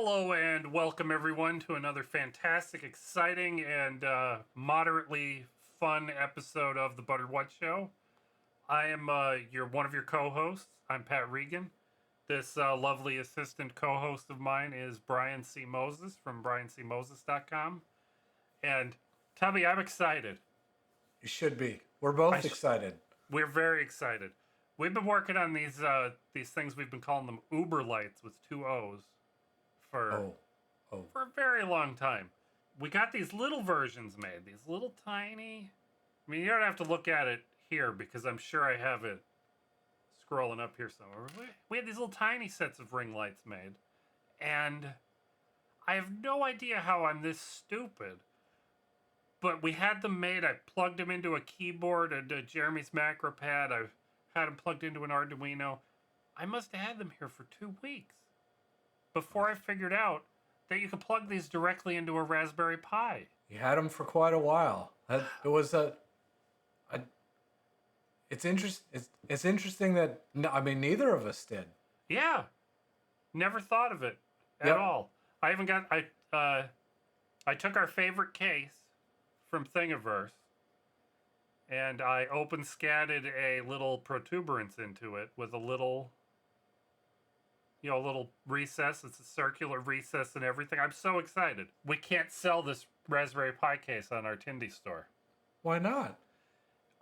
Hello and welcome everyone to another fantastic, exciting, and moderately fun episode of the Buttered What Show. I am one of your co-hosts. I'm Pat Regan. This lovely assistant co-host of mine is Brian C. Moses from briancmoses.com. And tell me, I'm excited. You should be. We're both excited. We're very excited. We've been working on these things. We've been calling them OoberLights with two O's for a very long time. We got these little versions made. These little tiny. I mean, you don't have to look at it here because I'm sure I have it scrolling up here somewhere. We had these little tiny sets of ring lights made, and I have no idea how I'm this stupid. But we had them made. I plugged them into a keyboard and Jeremy's macro pad. I had them plugged into an Arduino. I must have had them here for 2 weeks before I figured out that you could plug these directly into a Raspberry Pi. You had them for quite a while. It's interesting that neither of us did. Yeah, never thought of it at all. I even got I took our favorite case from Thingiverse and I open scatted a little protuberance into it with a little recess. It's a circular recess and everything. I'm so excited. We can't sell this Raspberry Pi case on our Tindie store. Why not?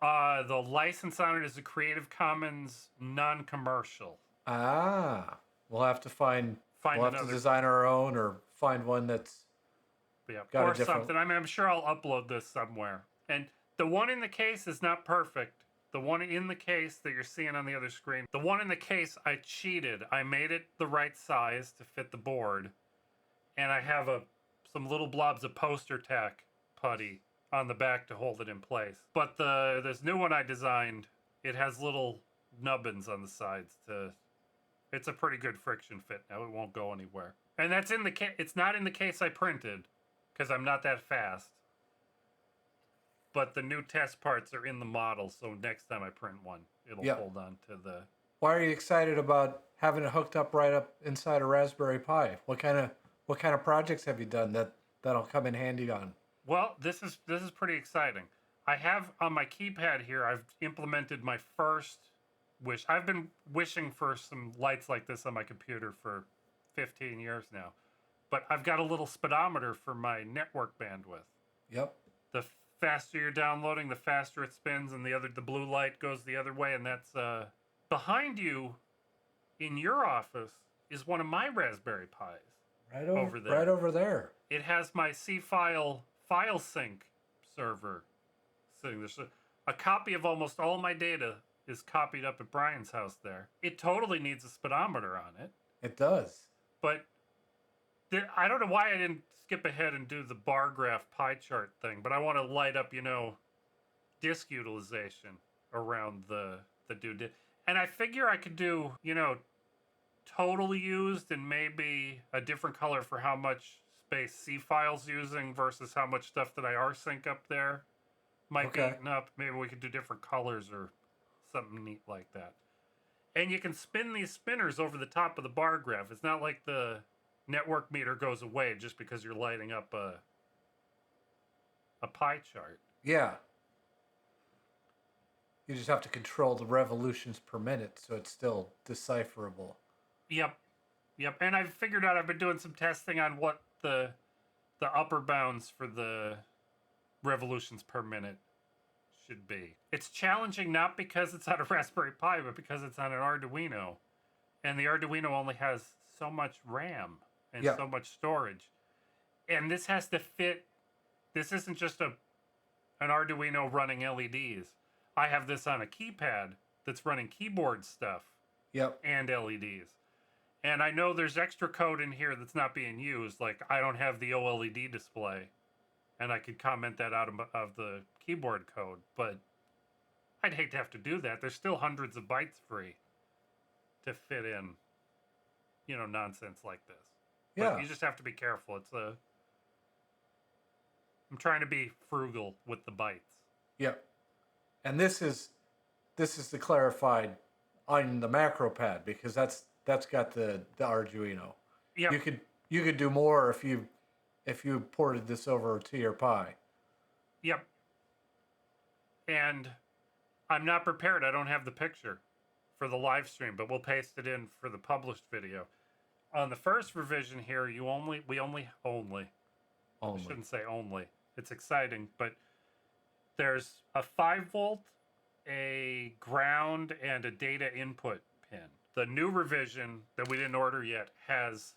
The license on it is a Creative Commons non-commercial. We'll have to we'll have to design our own or find one that's got or something. I mean, I'm sure I'll upload this somewhere. And the one in the case is not perfect. The one in the case that you're seeing on the other screen, the one in the case, I cheated. I made it the right size to fit the board. And I have some little blobs of poster tack putty on the back to hold it in place. But this new one I designed, it has little nubbins on the sides it's a pretty good friction fit now. It won't go anywhere. And that's in the case. It's not in the case I printed because I'm not that fast. But the new test parts are in the model, so next time I print one, it'll hold on to the... Why are you excited about having it hooked up right up inside a Raspberry Pi? What kind of projects have you done that'll come in handy on? Well, this is pretty exciting. I have on my keypad here, I've implemented my first wish. I've been wishing for some lights like this on my computer for 15 years now. But I've got a little speedometer for my network bandwidth. Yep. The faster you're downloading, the faster it spins, and the blue light goes the other way, and that's behind you in your office is one of my Raspberry Pis. Right over there. Right over there. It has my C-file file sync server sitting there. So a copy of almost all my data is copied up at Brian's house there. It totally needs a speedometer on it. It does. But I don't know why I didn't skip ahead and do the bar graph pie chart thing, but I want to light up, disk utilization around the dude. And I figure I could do, total used and maybe a different color for how much space C-file's using versus how much stuff that I rsync up there might be eaten up. Maybe we could do different colors or something neat like that. And you can spin these spinners over the top of the bar graph. It's not like the network meter goes away just because you're lighting up a pie chart. Yeah. You just have to control the revolutions per minute so it's still decipherable. Yep. And I've figured out, I've been doing some testing on what the upper bounds for the revolutions per minute should be. It's challenging not because it's on a Raspberry Pi, but because it's on an Arduino. And the Arduino only has so much RAM and so much storage. And this has to fit. This isn't just an Arduino running LEDs. I have this on a keypad that's running keyboard stuff. Yep. And LEDs. And I know there's extra code in here that's not being used. Like, I don't have the OLED display. And I could comment that out of the keyboard code. But I'd hate to have to do that. There's still hundreds of bytes free to fit in, nonsense like this. But you just have to be careful. I'm trying to be frugal with the bytes. Yep. And this is the clarified on the macro pad because that's got the Arduino. Yep. you could do more if you ported this over to your Pi. Yep. And I'm not prepared. I don't have the picture for the live stream, but we'll paste it in for the published video. On the first revision here, we only. I shouldn't say only. It's exciting, but there's a 5-volt, a ground, and a data input pin. The new revision that we didn't order yet has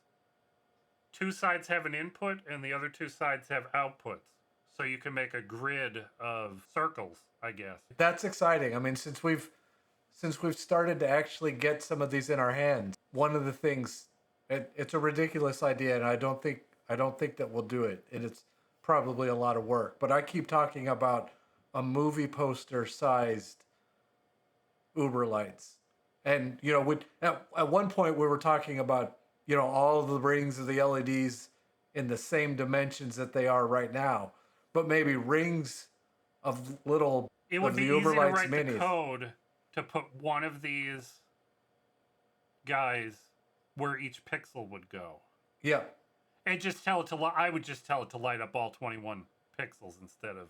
2 sides have an input and the other 2 sides have outputs. So you can make a grid of circles, I guess. That's exciting. I mean, since we've started to actually get some of these in our hands, one of the things, it's a ridiculous idea, and I don't think that we'll do it. And it's probably a lot of work. But I keep talking about a movie poster sized OoberLights. And, you know, at one point we were talking about, you know, all of the rings of the LEDs in the same dimensions that they are right now, but maybe rings of little. It would be easy to write the code to put one of these guys where each pixel would go. Yeah. And just tell it to. I would just tell it to light up all 21 pixels instead of,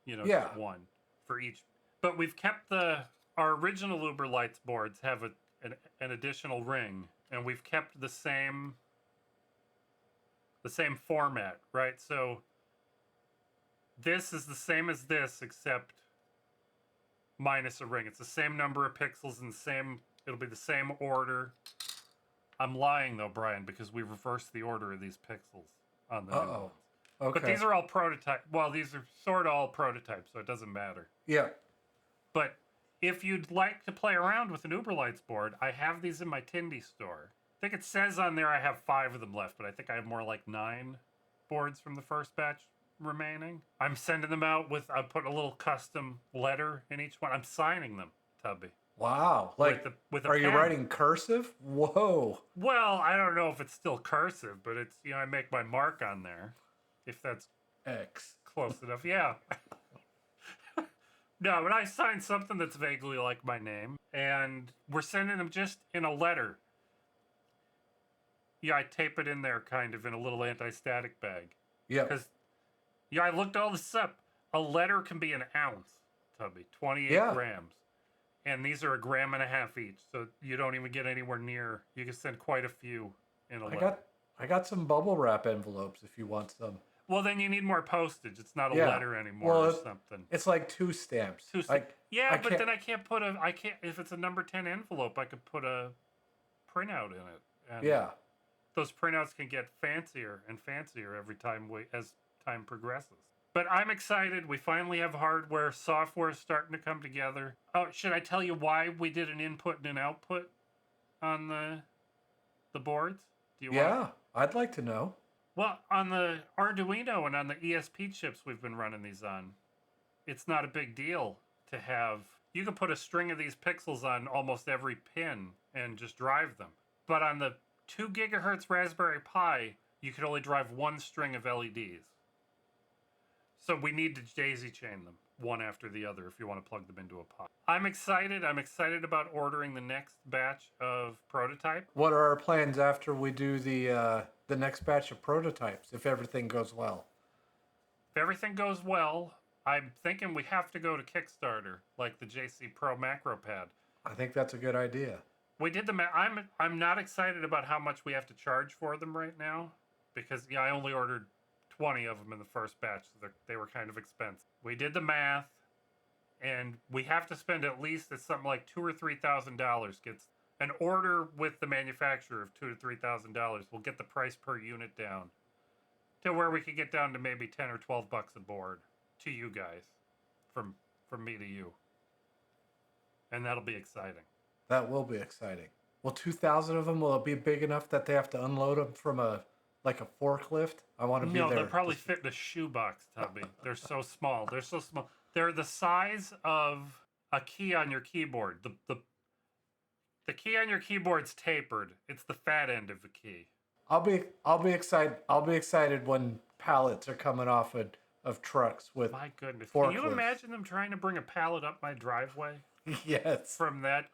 you know, just one for each. But we've kept our original OoberLights boards have an additional ring, and we've kept the same format, right? So this is the same as this, except minus a ring. It's the same number of pixels and it'll be the same order. I'm lying though, Brian, because we reversed the order of these pixels on the new ones. Okay. But these are all prototype. Well, these are sort of all prototypes, so it doesn't matter. Yeah. But if you'd like to play around with an OoberLights board, I have these in my Tindie store. I think it says on there I have 5 of them left, but I think I have more like 9 boards from the first batch remaining. I'm sending them out I put a little custom letter in each one. I'm signing them, Tubby. Wow. Like, with a are pen. you writing cursive? Whoa. Well, I don't know if it's still cursive, but it's, you know, I make my mark on there. If that's X. Close enough, yeah. No, but I signed something that's vaguely like my name, and we're sending them just in a letter. Yeah, I tape it in there kind of in a little anti-static bag. Yeah. Because, yeah, I looked all this up. A letter can be an ounce, Tubby, 28 grams. And these are 1.5 grams each, so you don't even get anywhere near. You can send quite a few in a letter. I got some bubble wrap envelopes if you want some. Well, then you need more postage. It's not a letter anymore or something. It's like 2 stamps. But then I can't put if it's a number 10 envelope, I could put a printout in it. And those printouts can get fancier and fancier every time as time progresses. But I'm excited. We finally have hardware. Software is starting to come together. Oh, should I tell you why we did an input and an output on the boards? Do you want? I'd like to know. Well, on the Arduino and on the ESP chips we've been running these on, it's not a big deal to have. You can put a string of these pixels on almost every pin and just drive them. But on the 2 gigahertz Raspberry Pi, you could only drive 1 string of LEDs. So we need to daisy chain them one after the other if you want to plug them into a Pi. I'm excited. I'm excited about ordering the next batch of prototype. What are our plans after we do the next batch of prototypes, if everything goes well? If everything goes well, I'm thinking we have to go to Kickstarter, like the JC Pro Macro Pad. I think that's a good idea. We did the I'm not excited about how much we have to charge for them right now, because I only ordered 20 of them in the first batch, so they were kind of expensive. We did the math, and we have to spend at least something like $2,000 or $3,000. Gets an order with the manufacturer of $2,000 to $3,000 will get the price per unit down to where we could get down to maybe 10 or 12 bucks a board to you guys, from me to you, and that'll be exciting. That will be exciting. Well, 2,000 of them, will it be big enough that they have to unload them from a forklift? I want to be there. No, they'll probably fit in a shoebox, Tubby. They're so small. They're so small. They're the size of a key on your keyboard. The key on your keyboard's tapered. It's the fat end of the key. I'll be excited. I'll be excited when pallets are coming off of trucks with. My goodness! Forklifts. Can you imagine them trying to bring a pallet up my driveway? Yes. From that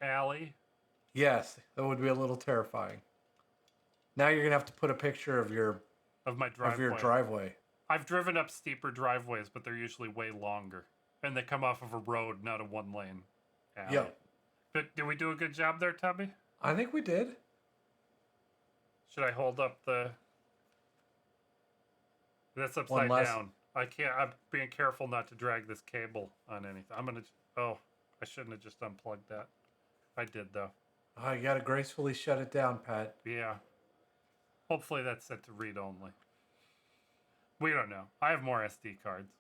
alley. Yes, that would be a little terrifying. Now you're gonna have to put a picture of my driveway. of your driveway. I've driven up steeper driveways, but they're usually way longer, and they come off of a road, not a one-lane alley. Yep. But did we do a good job there, Tubby? I think we did. Should I hold up the? That's upside down. I can't. I'm being careful not to drag this cable on anything. I'm gonna. Oh, I shouldn't have just unplugged that. I did though. Oh, you gotta gracefully shut it down, Pat. Yeah. Hopefully that's set to read only. We don't know. I have more SD cards.